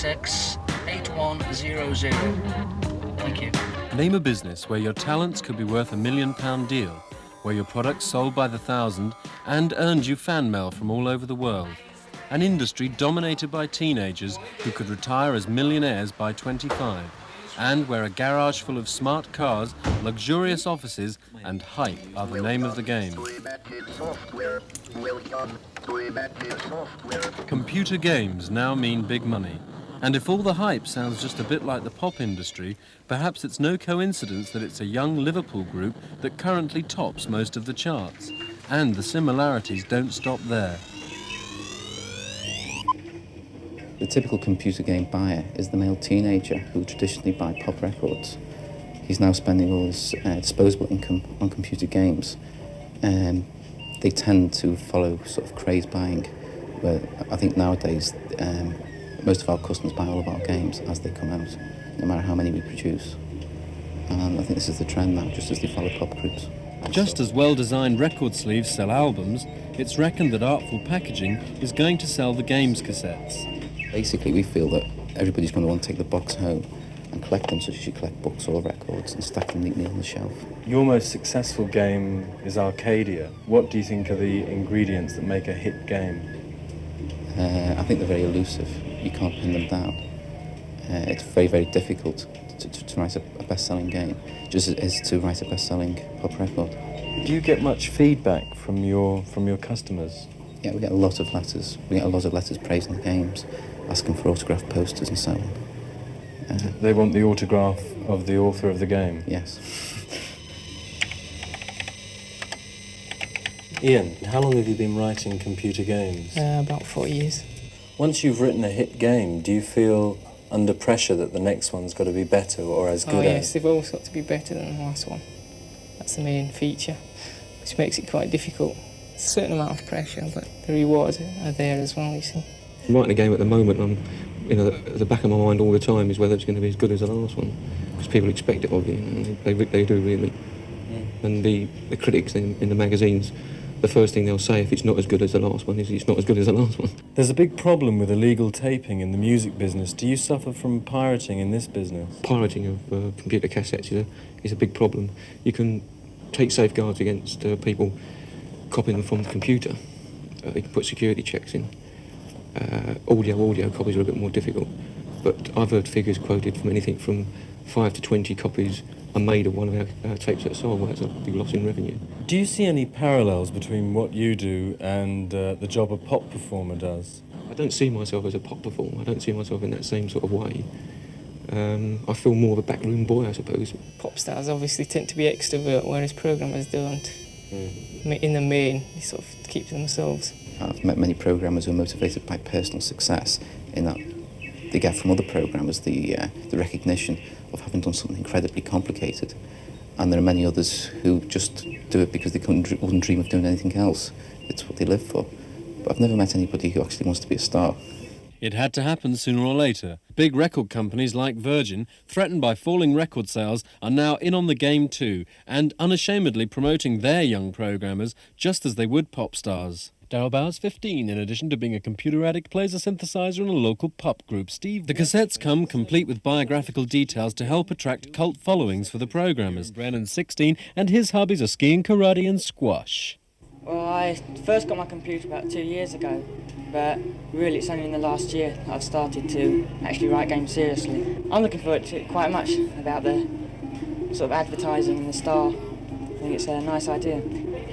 36 8100. Thank you. Name a business where your talents could be worth £1 million deal, where your products sold by the thousand and earned you fan mail from all over the world. An industry dominated by teenagers who could retire as millionaires by 25, and where a garage full of smart cars, luxurious offices and hype are the name of the game. Computer games now mean big money. And if all the hype sounds just a bit like the pop industry, perhaps it's no coincidence that it's a young Liverpool group that currently tops most of the charts. And the similarities don't stop there. The typical computer game buyer is the male teenager who would traditionally buy pop records. He's now spending all his disposable income on computer games. They tend to follow sort of craze buying, where I think nowadays most of our customers buy all of our games as they come out, no matter how many we produce. And I think this is the trend now, just as they follow pop groups. Just as well-designed record sleeves sell albums, it's reckoned that artful packaging is going to sell the games cassettes. Basically, we feel that everybody's going to want to take the box home and collect them, such as you collect books or records, and stack them neatly on the shelf. Your most successful game is Arcadia. What do you think are the ingredients that make a hit game? I think they're very elusive. You can't pin them down. It's very, very difficult to write a best-selling game, just as it is to write a best-selling pop record. Do you get much feedback from your customers? Yeah, we get a lot of letters. We get a lot of letters praising the games, asking for autographed posters and so on. They want the autograph of the author of the game? Yes. Ian, how long have you been writing computer games? About 4 years. Once you've written a hit game, do you feel under pressure that the next one's got to be better or as good as? Oh yes, they've always got to be better than the last one. That's the main feature, which makes it quite difficult. It's a certain amount of pressure, but the rewards are there as well, you see. I'm writing a game at the moment, at the back of my mind all the time is whether it's going to be as good as the last one, because people expect it of you, and they do really. And the critics in the magazines, the first thing they'll say if it's not as good as the last one is it's not as good as the last one. There's a big problem with illegal taping in the music business. Do you suffer from pirating in this business? Pirating of computer cassettes is a big problem. You can take safeguards against people copying them from the computer. You can put security checks in. Audio copies are a bit more difficult, but I've heard figures quoted from anything from 5 to 20 copies are made of one of our tapes at a sold, where it's a big loss in revenue. Do you see any parallels between what you do and the job a pop performer does? I don't see myself as a pop performer. I don't see myself in that same sort of way. I feel more of a backroom boy, I suppose. Pop stars obviously tend to be extrovert, whereas programmers don't. In the main, they sort of keep to themselves. I've met many programmers who are motivated by personal success, in that they get from other programmers the recognition of having done something incredibly complicated. And there are many others who just do it because they wouldn't dream of doing anything else. It's what they live for. But I've never met anybody who actually wants to be a star. It had to happen sooner or later. Big record companies like Virgin, threatened by falling record sales, are now in on the game too, and unashamedly promoting their young programmers just as they would pop stars. Darryl Bowers, 15, in addition to being a computer addict, plays a synthesizer in a local pop group. Steve. The cassettes come complete with biographical details to help attract cult followings for the programmers. Brennon, 16, and his hobbies are skiing, karate and squash. Well, I first got my computer about 2 years ago, but really it's only in the last year that I've started to actually write games seriously. I'm looking forward to it quite much, about the sort of advertising and the star. I think it's a nice idea.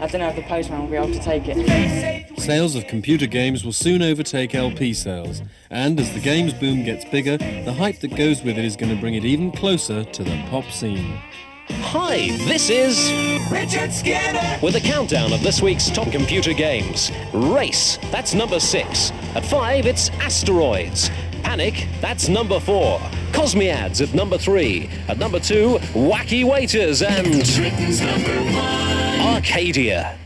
I don't know if the postman will be able to take it. Sales of computer games will soon overtake LP sales, and as the games boom gets bigger, the hype that goes with it is going to bring it even closer to the pop scene. Hi, this is Richard Skinner with a countdown of this week's top computer games. Race, that's number 6. At 5, it's Asteroids. Panic, that's number 4. Cosmiads at number 3. At number 2, Wacky Waiters and Arcadia.